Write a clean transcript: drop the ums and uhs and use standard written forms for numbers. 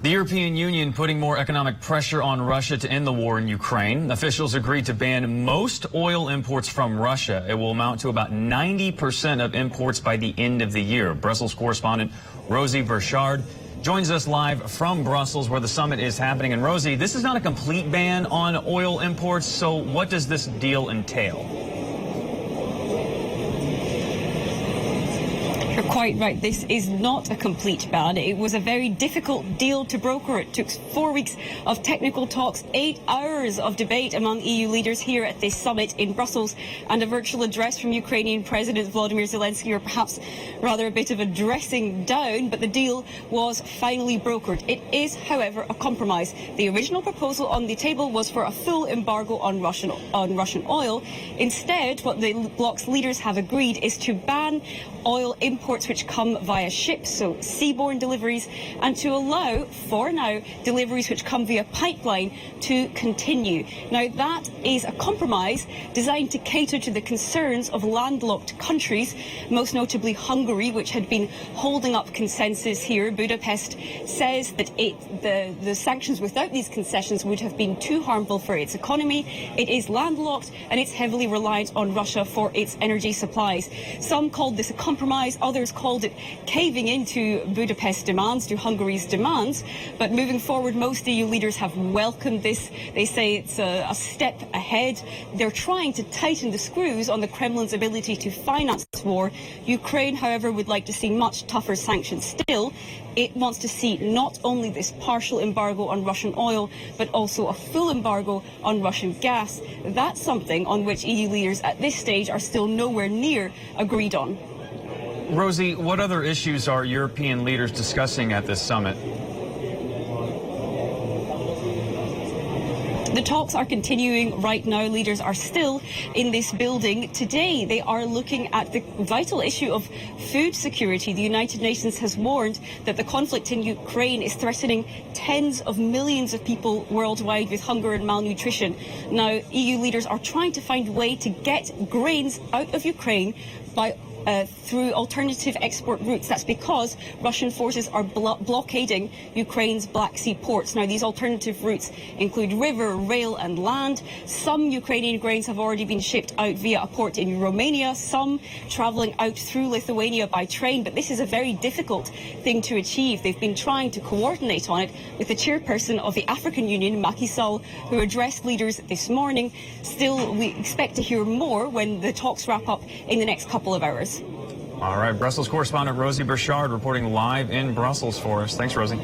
The European Union putting more economic pressure on Russia to end the war in Ukraine. Officials agreed to ban most oil imports from Russia. It will amount to about 90% of imports by the end of the year. Brussels correspondent Rosie Burchard joins us live from Brussels, where the summit is happening. And Rosie, this is not a complete ban on oil imports, so what does this deal entail? You're quite right. This is not a complete ban. It was a very difficult deal to broker. It took 4 weeks of technical talks, 8 hours of debate among EU leaders here at this summit in Brussels, and a virtual address from Ukrainian President Volodymyr Zelensky, or perhaps rather a bit of a dressing down, but the deal was finally brokered. It is, however, a compromise. The original proposal on the table was for a full embargo on Russian oil. Instead, what the bloc's leaders have agreed is to ban oil imports which come via ships, so seaborne deliveries, and to allow, for now, deliveries which come via pipeline to continue. Now, that is a compromise designed to cater to the concerns of landlocked countries, most notably Hungary, which had been holding up consensus here. Budapest says that the sanctions without these concessions would have been too harmful for its economy. It is landlocked and it's heavily reliant on Russia for its energy supplies. Some called this a compromise, others called it caving into Budapest's demands, to Hungary's demands. But moving forward, most EU leaders have welcomed this. They say it's a step ahead. They're trying to tighten the screws on the Kremlin's ability to finance war. Ukraine, however, would like to see much tougher sanctions still. It wants to see not only this partial embargo on Russian oil, but also a full embargo on Russian gas. That's something on which EU leaders at this stage are still nowhere near agreed on. Rosie, what other issues are European leaders discussing at this summit? The talks are continuing right now. Leaders are still in this building. Today, they are looking at the vital issue of food security. The United Nations has warned that the conflict in Ukraine is threatening tens of millions of people worldwide with hunger and malnutrition. Now, EU leaders are trying to find a way to get grains out of Ukraine through alternative export routes. That's because Russian forces are blockading Ukraine's Black Sea ports. Now, these alternative routes include river, rail and land. Some Ukrainian grains have already been shipped out via a port in Romania, some travelling out through Lithuania by train. But this is a very difficult thing to achieve. They've been trying to coordinate on it with the chairperson of the African Union, Macky Sall, who addressed leaders this morning. Still, we expect to hear more when the talks wrap up in the next couple of hours. All right, Brussels correspondent Rosie Burchard reporting live in Brussels for us. Thanks, Rosie.